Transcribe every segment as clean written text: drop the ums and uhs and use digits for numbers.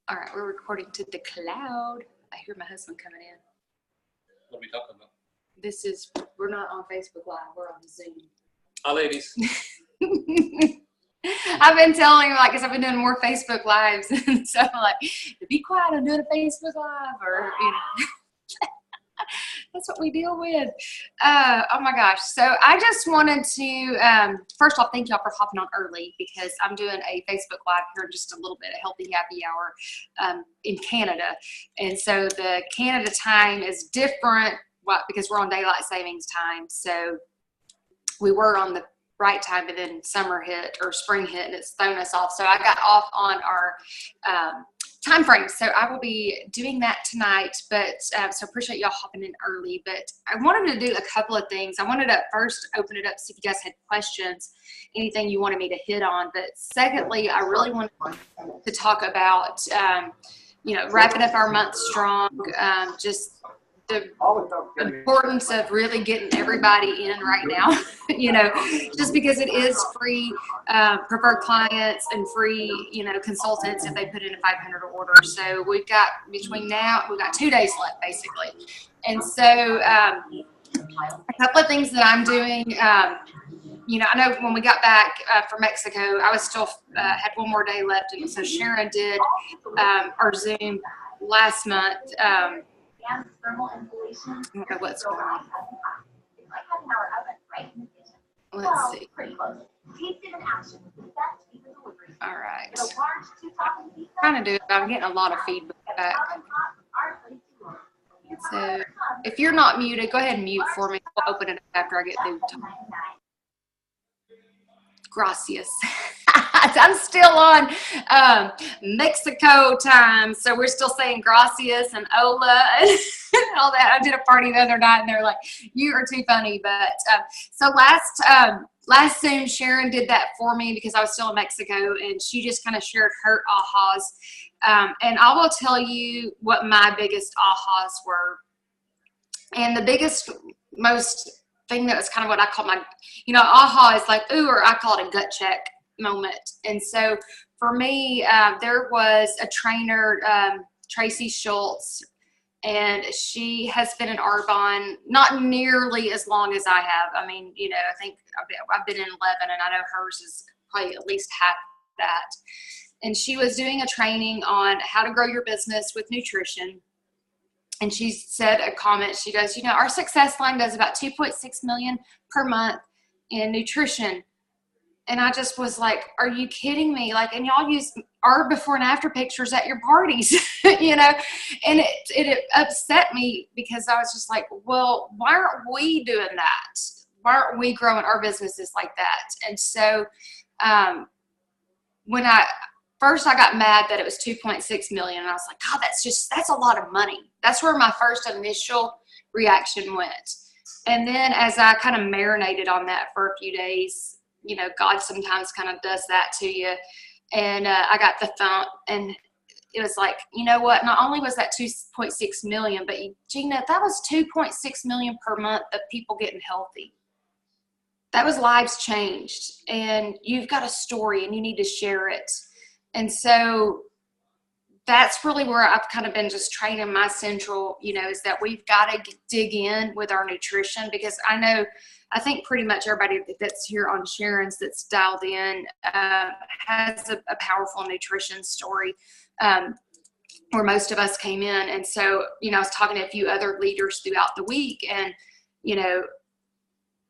All right, we're recording to the cloud. I hear my husband coming in. What are we talking about? We're not on Facebook Live, we're on Zoom. Hi, ladies. I've been telling him, because I've been doing more Facebook Lives, and so I'm like, be quiet, I'm doing a Facebook Live, or, that's what we deal with. Oh my gosh. So I just wanted to, first off, thank y'all for hopping on early, because I'm doing a Facebook Live here in just a little bit, a healthy happy hour in Canada. And so the Canada time is different because we're on daylight savings time. So we were on the right time, but then summer hit or spring hit and it's thrown us off. So I got off on our time frame. So I will be doing that tonight, but so appreciate y'all hopping in early. But I wanted to do a couple of things. I wanted to first open it up, see if you guys had questions, anything you wanted me to hit on. But secondly, I really wanted to talk about, wrapping up our month strong, just the importance of really getting everybody in right now, just because it is free preferred clients and free, consultants if they put in a 500 order. So we've got 2 days left basically. And so a couple of things that I'm doing, I know when we got back from Mexico, I was still had one more day left. And so Sharon did our Zoom last month. Thermal insulation. I don't know what's going on. It's like having our oven right in the kitchen. Let's see. Pretty close. Taste it in action. All right. Trying to do it, but I'm getting a lot of feedback. So if you're not muted, go ahead and mute for me. I'll open it up after I get through talking. Gracias. I'm still on Mexico time, so we're still saying gracias and hola and all that. I did a party the other night, and they're like, "You are too funny." But so last Zoom, Sharon did that for me because I was still in Mexico, and she just kind of shared her ahas. And I will tell you what my biggest ahas were, and the biggest, most thing that was kind of what I call my, aha is like, ooh, or I call it a gut check moment. And so for me, there was a trainer, Tracy Schultz, and she has been in Arbonne not nearly as long as I have. I mean, I think I've been in 11, and I know hers is probably at least half that. And she was doing a training on how to grow your business with nutrition. And she said a comment, she goes, our success line does about 2.6 million per month in nutrition. And I just was like, are you kidding me? And y'all use our before and after pictures at your parties, and it upset me because I was just like, well, why aren't we doing that? Why aren't we growing our businesses like that? And so when First, I got mad that it was 2.6 million, and I was like, God, that's a lot of money. That's where my first initial reaction went. And then as I kind of marinated on that for a few days, God sometimes kind of does that to you. And I got the thought, and it was like, you know what? Not only was that 2.6 million, but Gina, that was 2.6 million per month of people getting healthy. That was lives changed. And you've got a story, and you need to share it. And so that's really where I've kind of been just training my central, is that we've got to dig in with our nutrition, because I think pretty much everybody that's here on Sharon's that's dialed in has a powerful nutrition story where most of us came in. And so, I was talking to a few other leaders throughout the week, and,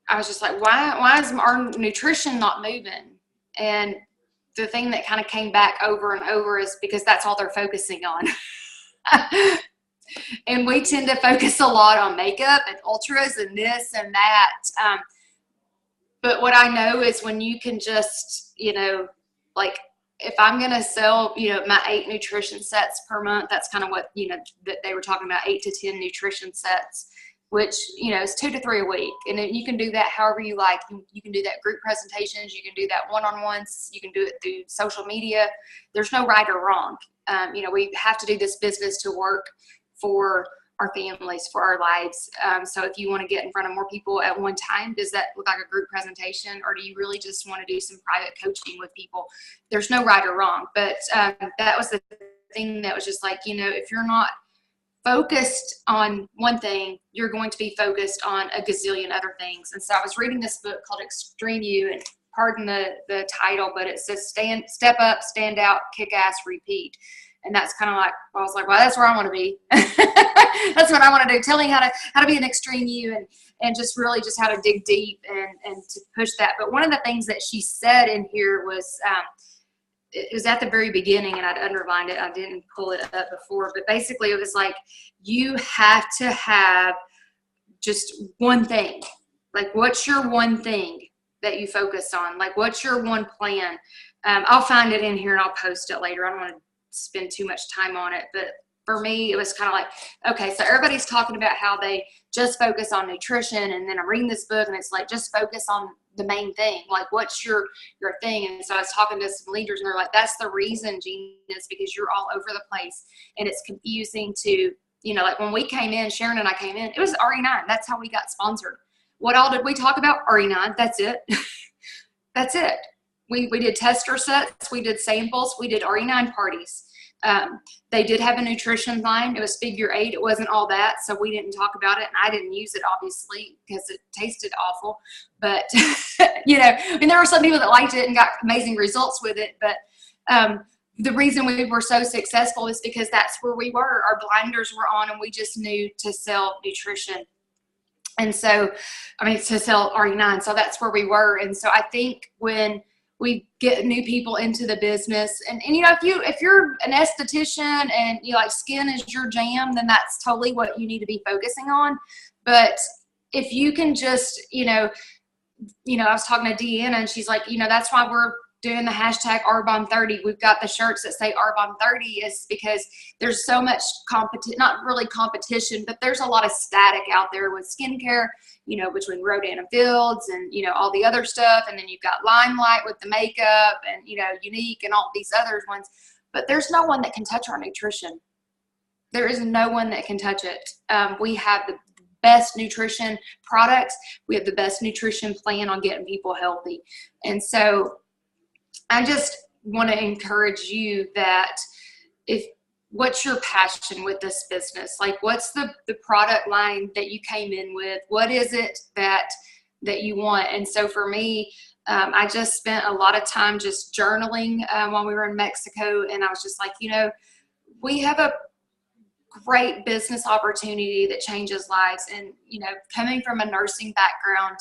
I was just like, why is our nutrition not moving? And the thing that kind of came back over and over is because that's all they're focusing on. And we tend to focus a lot on makeup and ultras and this and that. But what I know is when you can just, if I'm going to sell, my 8 nutrition sets per month, that's kind of what, that they were talking about, 8 to 10 nutrition sets, which, is 2 to 3 a week. And then you can do that however you like. You can do that group presentations. You can do that one-on-ones. You can do it through social media. There's no right or wrong. We have to do this business to work for our families, for our lives. So if you want to get in front of more people at one time, does that look like a group presentation? Or do you really just want to do some private coaching with people? There's no right or wrong. But that was the thing that was just like, if you're not focused on one thing, you're going to be focused on a gazillion other things. And so I was reading this book called Extreme You, and pardon the title, but it says step up, stand out, kick ass, repeat. And that's kind of like, I was like, well, that's where I want to be. That's what I want to do. Tell me how to be an extreme you, and just really just how to dig deep and to push that. But one of the things that she said in here was, it was at the very beginning, and I'd underlined it. I didn't pull it up before, but basically it was like, you have to have just one thing. Like, what's your one thing that you focus on? Like, what's your one plan? I'll find it in here and I'll post it later. I don't want to spend too much time on it, but for me, it was kind of like, okay, so everybody's talking about how they just focus on nutrition, and then I'm reading this book and it's like, just focus on the main thing. Like, what's your thing? And so I was talking to some leaders, and they're like, that's the reason, Gina, is because you're all over the place, and it's confusing to, like when we came in, Sharon and I came in, it was RE9. That's how we got sponsored. What all did we talk about? RE9. That's it. That's it. We did tester sets. We did samples. We did RE9 parties. They did have a nutrition line. It was figure 8. It wasn't all that, so we didn't talk about it, and I didn't use it, obviously, because it tasted awful. But, there were some people that liked it and got amazing results with it. But the reason we were so successful is because that's where we were. Our blinders were on, and we just knew to sell nutrition. And so, to sell RE9. So that's where we were. And so I think when we get new people into the business, and if you're an esthetician and you like skin is your jam, then that's totally what you need to be focusing on. But if you can just, I was talking to Deanna, and she's like, that's why we're doing the hashtag Arbonne30. We've got the shirts that say Arbonne30, is because there's so much not really competition, but there's a lot of static out there with skincare, between Rodan and Fields and, all the other stuff. And then you've got Limelight with the makeup and, Unique and all these other ones. But there's no one that can touch our nutrition. There is no one that can touch it. We have the best nutrition products. We have the best nutrition plan on getting people healthy. And so I just want to encourage you that what's your passion with this business? Like, what's the product line that you came in with? What is it that you want? And so for me, I just spent a lot of time just journaling while we were in Mexico. And I was just like, we have a great business opportunity that changes lives. And, coming from a nursing background,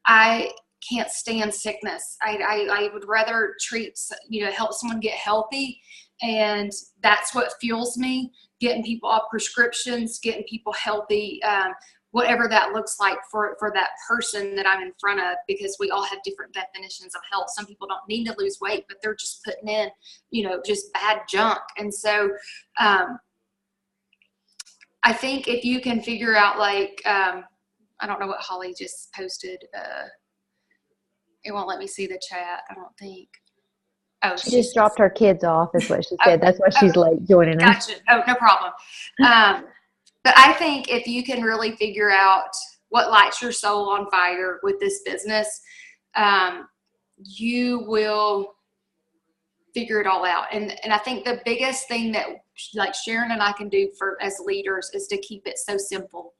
I can't stand sickness. I would rather help someone get healthy. And that's what fuels me, getting people off prescriptions, getting people healthy, whatever that looks like for that person that I'm in front of, because we all have different definitions of health. Some people don't need to lose weight, but they're just putting in, just bad junk. And so I think if you can figure out, like, I don't know what Holly just posted. It won't let me see the chat, I don't think. Oh, she just dropped her kids off, is what she said. That's why she's late joining us. Gotcha. Oh, no problem. But I think if you can really figure out what lights your soul on fire with this business, you will figure it all out. And I think the biggest thing that, like, Sharon and I can do as leaders is to keep it so simple.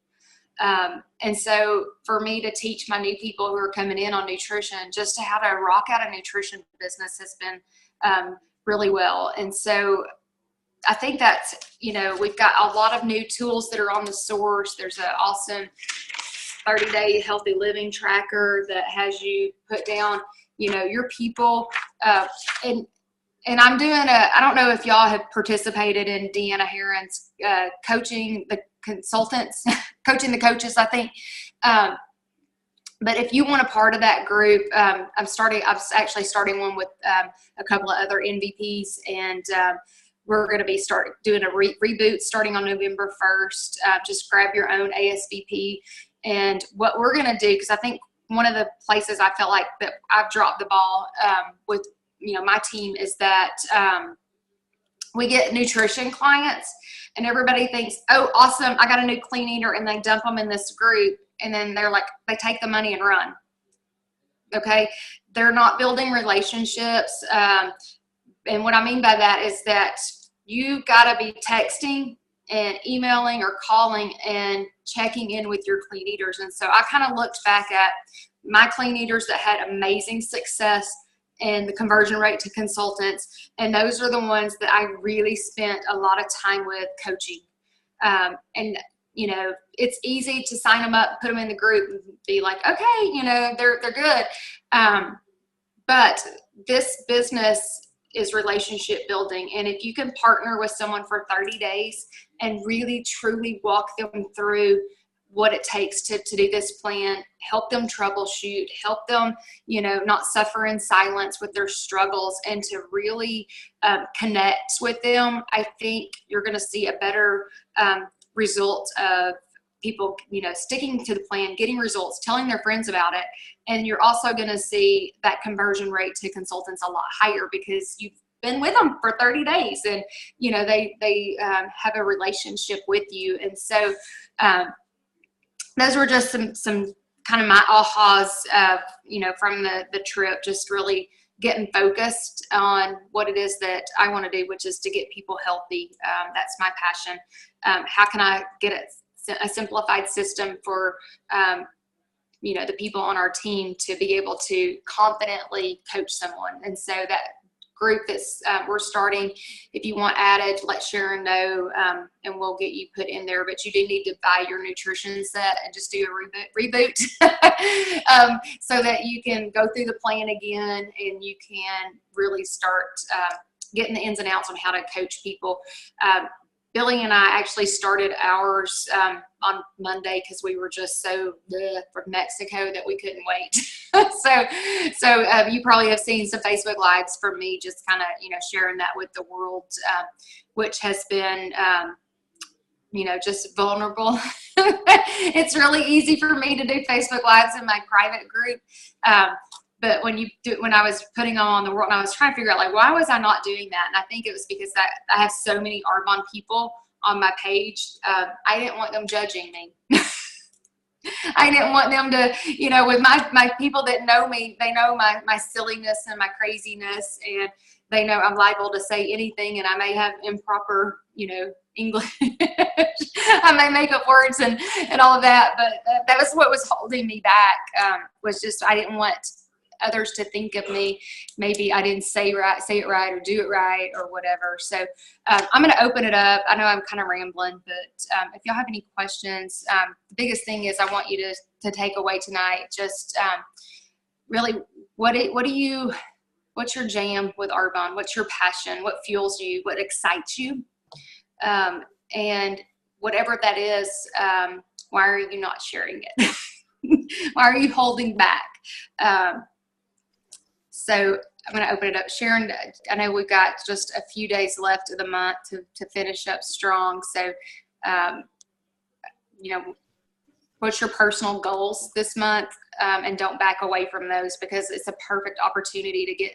And so for me to teach my new people who are coming in on nutrition, just how to rock out a nutrition business has been really well. And so I think that's, we've got a lot of new tools that are on the source. There's an awesome 30-day healthy living tracker that has you put down, your people. And I'm doing I don't know if y'all have participated in Deanna Herron's coaching the consultants, coaching the coaches, I think. But if you want a part of that group, I'm actually starting one with a couple of other NVPs, and we're going to be doing a reboot starting on November 1st. Just grab your own ASVP. And what we're going to do, because I think one of the places I felt like that I've dropped the ball with my team, is that we get nutrition clients and everybody thinks, oh, awesome, I got a new clean eater, and they dump them in this group, and then they're like, they take the money and run. Okay, they're not building relationships. And what I mean by that is that you got to be texting and emailing or calling and checking in with your clean eaters. And so I kind of looked back at my clean eaters that had amazing success and the conversion rate to consultants. And those are the ones that I really spent a lot of time with coaching. And you know, it's easy to sign them up, put them in the group and be like, okay, you know, they're good. But this business is relationship building. And if you can partner with someone for 30 days and really truly walk them through what it takes to do this plan, help them troubleshoot, help them, you know, not suffer in silence with their struggles, and to really connect with them, I think you're going to see a better result of people, you know, sticking to the plan, getting results, telling their friends about it. And you're also going to see that conversion rate to consultants a lot higher because you've been with them for 30 days and, you know, they have a relationship with you. And so those were just some kind of my ahas, you know, from the trip, just really getting focused on what it is that I want to do, which is to get people healthy. That's my passion. How can I get a simplified system for, you know, the people on our team to be able to confidently coach someone? And so that group that's we're starting, if you want added, let Sharon know, and we'll get you put in there. But you do need to buy your nutrition set and just do a reboot so that you can go through the plan again and you can really start getting the ins and outs on how to coach people. Billy and I actually started ours on Monday because we were just so from Mexico that we couldn't wait. so you probably have seen some Facebook Lives from me just kind of, you know, sharing that with the world, which has been, you know, just vulnerable. It's really easy for me to do Facebook Lives in my private group. But when I was putting them on the world, and I was trying to figure out, like, why was I not doing that? And I think it was because I have so many Arbonne people on my page. I didn't want them judging me. I didn't want them to, you know, with my people that know me, they know my silliness and my craziness, and they know I'm liable to say anything, and I may have improper, you know, English. I may make up words and all of that, but that was what was holding me back, was just I didn't want others to think of me, maybe I didn't say it right or do it right or whatever. So I'm going to open it up. I know I'm kind of rambling, but if y'all have any questions, the biggest thing is I want you to take away tonight just really what's your jam with Arbonne? What's your passion? What fuels you? What excites you? And whatever that is, why are you not sharing it? Why are you holding back? So I'm going to open it up. Sharon, I know we've got just a few days left of the month to finish up strong. So, you know, what's your personal goals this month? And don't back away from those because it's a perfect opportunity to get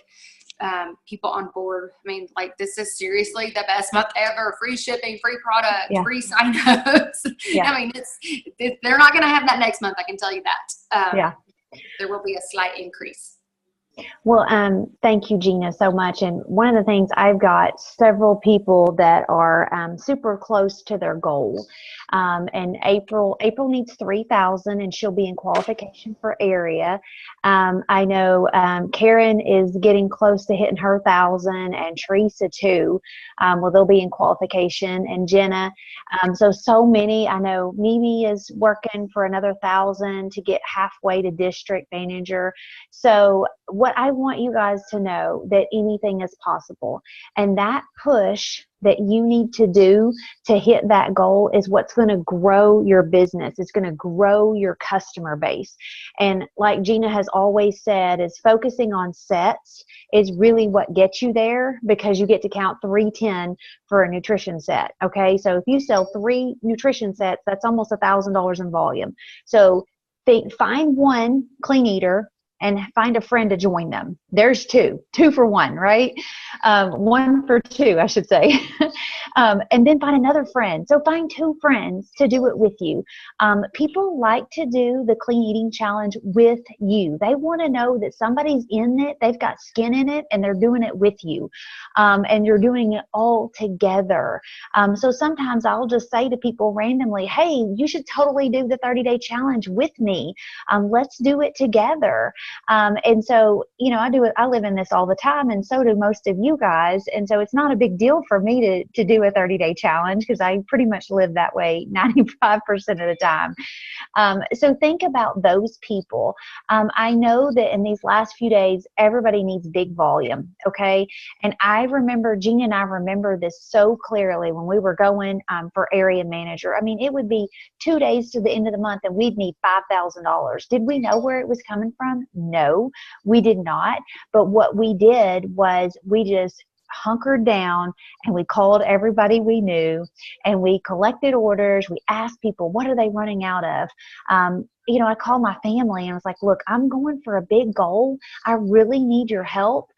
people on board. I mean, like, this is seriously the best month ever. Free shipping, free product, free signups. I mean, they're not going to have that next month. I can tell you that. There will be a slight increase. Well, thank you, Gina, so much. And one of the things, I've got several people that are super close to their goal. And April needs 3,000 and she'll be in qualification for area. I know Karen is getting close to hitting her 1,000 and Teresa too. Well, they'll be in qualification, and Jenna. So many. I know Mimi is working for another 1,000 to get halfway to district manager. So what I want you guys to know, that anything is possible, and that push that you need to do to hit that goal is what's going to grow your business. It's going to grow your customer base. And like Gina has always said, is focusing on sets is really what gets you there, because you get to count 310 for a nutrition set. Okay. So if you sell 3 nutrition sets, that's almost $1,000 in volume. So find one clean eater and find a friend to join them. There's two for one, right? One for two, I should say. And then find another friend. So find 2 friends to do it with you. People like to do the clean eating challenge with you. They want to know that somebody's in it, they've got skin in it, and they're doing it with you. And you're doing it all together. So sometimes I'll just say to people randomly, hey, you should totally do the 30-day challenge with me. Let's do it together. And so, I live in this all the time, and so do most of you guys. And so it's not a big deal for me to do a 30-day challenge, because I pretty much live that way 95% of the time. So think about those people. I know that in these last few days, everybody needs big volume, okay? And Gina and I remember this so clearly when we were going for area manager. I mean, it would be 2 days to the end of the month and we'd need $5,000. Did we know where it was coming from? No, we did not. But what we did was we just hunkered down and we called everybody we knew and we collected orders. We asked people, what are they running out of? I called my family and I was like, look, I'm going for a big goal. I really need your help.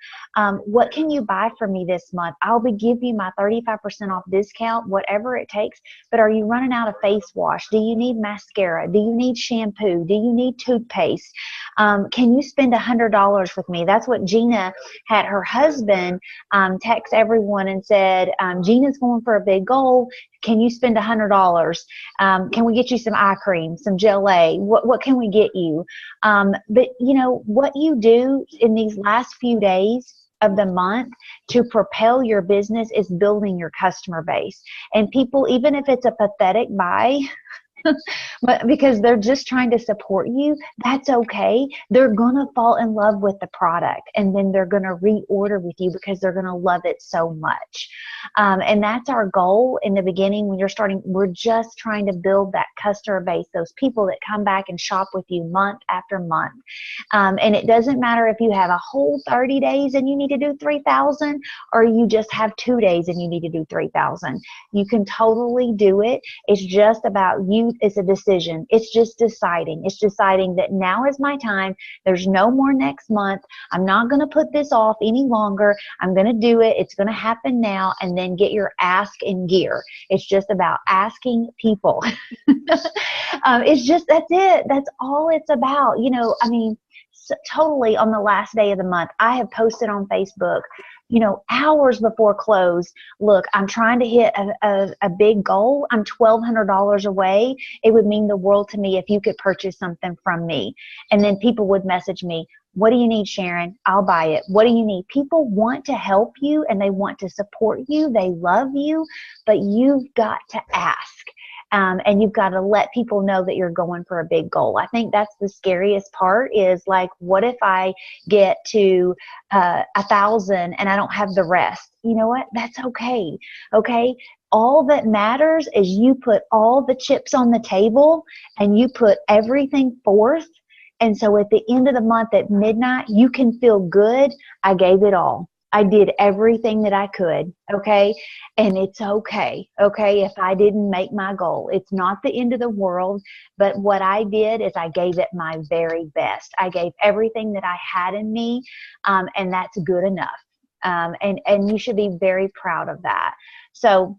What can you buy for me this month? I'll give you my 35% off discount, whatever it takes. But are you running out of face wash? Do you need mascara? Do you need shampoo? Do you need toothpaste? Can you spend $100 with me? That's what Gina had her husband text everyone and said, Gina's going for a big goal. Can you spend $100? Can we get you some eye cream, some Gelée? What can we get you? But what you do in these last few days of the month to propel your business is building your customer base. And people, even if it's a pathetic buy, but because they're just trying to support you, that's okay. They're going to fall in love with the product, and then they're going to reorder with you because they're going to love it so much. And that's our goal in the beginning when you're starting. We're just trying to build that customer base, those people that come back and shop with you month after month. And it doesn't matter if you have a whole 30 days and you need to do 3,000, or you just have 2 days and you need to do 3,000. You can totally do it. It's just about you. It's a decision. It's just deciding. It's deciding that now is my time. There's no more next month. I'm not going to put this off any longer. I'm going to do it. It's going to happen now, and then get your ask in gear. It's just about asking people. It's just, that's it. That's all it's about. Totally on the last day of the month, I have posted on Facebook, hours before close, look, I'm trying to hit a big goal. I'm $1,200 away. It would mean the world to me if you could purchase something from me. And then people would message me, what do you need, Sharon? I'll buy it. What do you need? People want to help you and they want to support you. They love you, but you've got to ask. And you've got to let people know that you're going for a big goal. I think that's the scariest part is like, what if I get to 1,000 and I don't have the rest? You know what? That's okay. Okay. All that matters is you put all the chips on the table and you put everything forth. And so at the end of the month at midnight, you can feel good. I gave it all. I did everything that I could, okay? And it's okay, if I didn't make my goal. It's not the end of the world, but what I did is I gave it my very best. I gave everything that I had in me, and that's good enough. And you should be very proud of that. So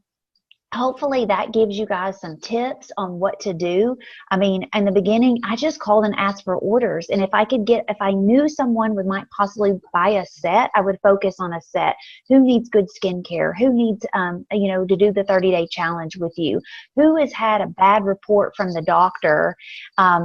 hopefully that gives you guys some tips on what to do. I mean, in the beginning, I just called and asked for orders. And if I knew someone might possibly buy a set, I would focus on a set. Who needs good skincare? Who needs, to do the 30-day challenge with you? Who has had a bad report from the doctor?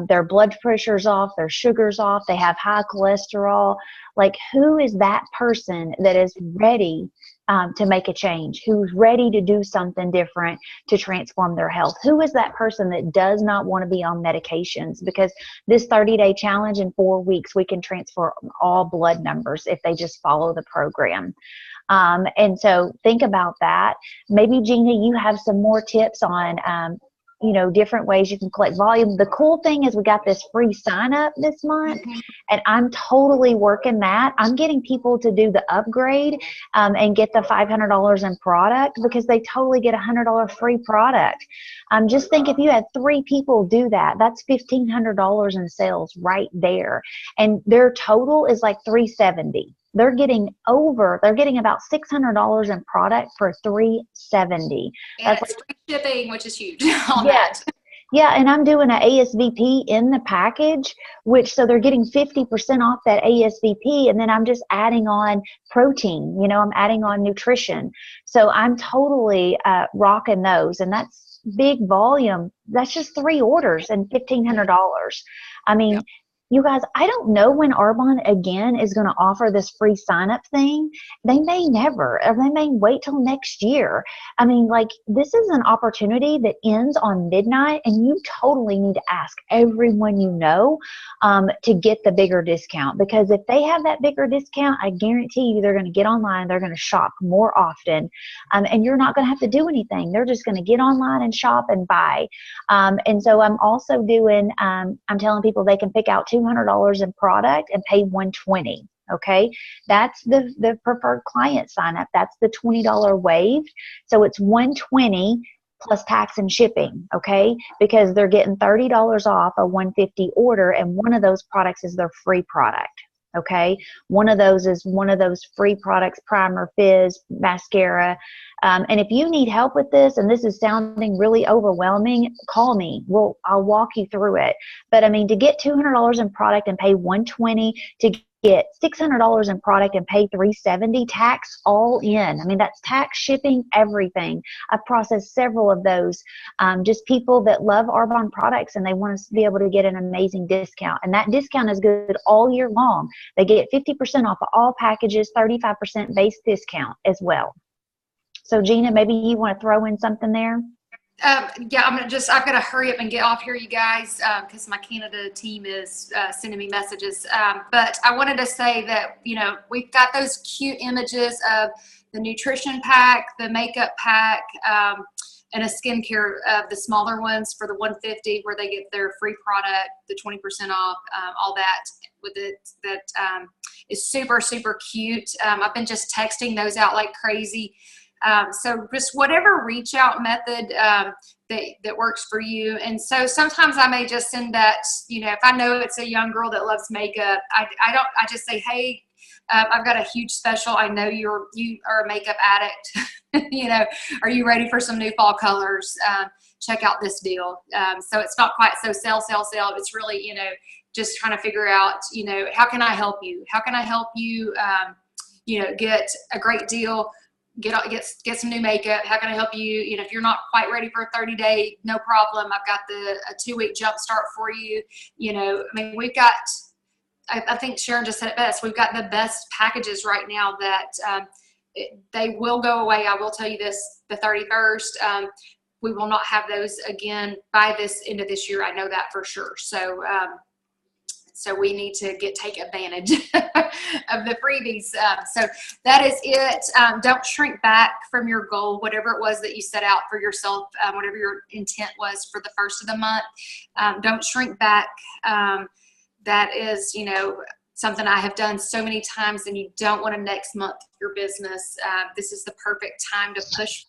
Their blood pressure's off, their sugar's off, they have high cholesterol. Like, who is that person that is ready to make a change, who's ready to do something different to transform their health? Who is that person that does not want to be on medications? Because this 30-day challenge in 4 weeks, we can transfer all blood numbers if they just follow the program. And so think about that. Maybe, Gina, you have some more tips on different ways you can collect volume. The cool thing is we got this free sign up this month, and I'm totally working that. I'm getting people to do the upgrade and get the $500 in product because they totally get $100 free product. Just think if you had 3 people do that, that's $1,500 in sales right there. And their total is like $370. They're getting about $600 in product for $370. And That's it's free shipping, which is huge on that. Yeah, and I'm doing an ASVP in the package, so they're getting 50% off that ASVP, and then I'm just adding on protein, I'm adding on nutrition. So I'm totally rocking those, and that's big volume. That's just 3 orders and $1,500. I mean, you guys, I don't know when Arbonne again is going to offer this free sign-up thing. They may never, or they may wait till next year. I mean, this is an opportunity that ends on midnight, and you totally need to ask everyone you know to get the bigger discount, because if they have that bigger discount, I guarantee you they're going to get online, they're going to shop more often, and you're not going to have to do anything. They're just going to get online and shop and buy. And so I'm also doing, I'm telling people they can pick out $200 in product and pay $120. Okay, that's the preferred client sign up. That's the $20 waived. So it's $120 plus tax and shipping. Okay, because they're getting $30 off a $150 order, and one of those products is their free product. Okay, one of those is one of those free products: primer, fizz, mascara. And if you need help with this, and this is sounding really overwhelming, call me. I'll walk you through it. But I mean, to get $200 in product and pay $120, to get $600 in product and pay $370, tax all in. I mean, that's tax, shipping, everything. I've processed several of those. Just people that love Arbonne products and they want to be able to get an amazing discount. And that discount is good all year long. They get 50% off of all packages, 35% base discount as well. So Gina, maybe you want to throw in something there? I've got to hurry up and get off here, you guys, because my Canada team is sending me messages. But I wanted to say that, we've got those cute images of the nutrition pack, the makeup pack, and a skincare, the smaller ones for the $150, where they get their free product, the 20% off, all that with it. That is super, super cute. I've been just texting those out like crazy. So just whatever reach out method that works for you. And so sometimes I may just send that, if I know it's a young girl that loves makeup, I just say, hey, I've got a huge special. I know you are a makeup addict. Are you ready for some new fall colors? Check out this deal. So it's not quite so sell. It's really, just trying to figure out, how can I help you? How can I help you, get a great deal? Get some new makeup. How can I help you? If you're not quite ready for a 30-day, no problem. I've got a 2-week jump start for you. We've got, I think Sharon just said it best. We've got the best packages right now that they will go away. I will tell you this, the 31st, we will not have those again by this end of this year. I know that for sure. So we need to take advantage of the freebies. So that is it. Don't shrink back from your goal, whatever it was that you set out for yourself, whatever your intent was for the first of the month. Don't shrink back. That is, something I have done so many times, and you don't want to next month your business. This is the perfect time to push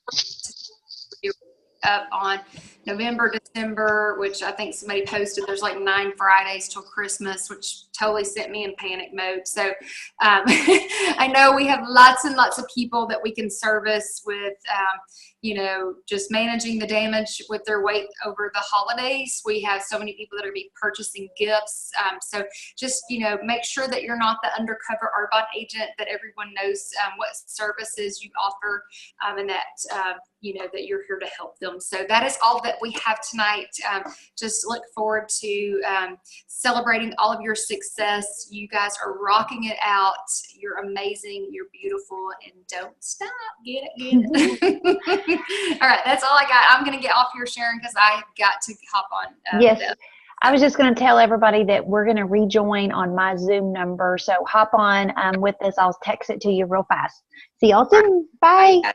up on November, December, which I think somebody posted, there's like 9 Fridays till Christmas, which totally sent me in panic mode. So I know we have lots and lots of people that we can service with, just managing the damage with their weight over the holidays. We have so many people that are going to be purchasing gifts. So just, make sure that you're not the undercover Arbonne agent, that everyone knows what services you offer, and that, that you're here to help them. So that is all that we have tonight. Just look forward to celebrating all of your success. You guys are rocking it out. You're amazing. You're beautiful. And don't stop. Get it. All right. That's all I got. I'm going to get off here, Sharon, because I've got to hop on. Yes. I was just going to tell everybody that we're going to rejoin on my Zoom number. So hop on with this. I'll text it to you real fast. See y'all soon. Bye. Bye.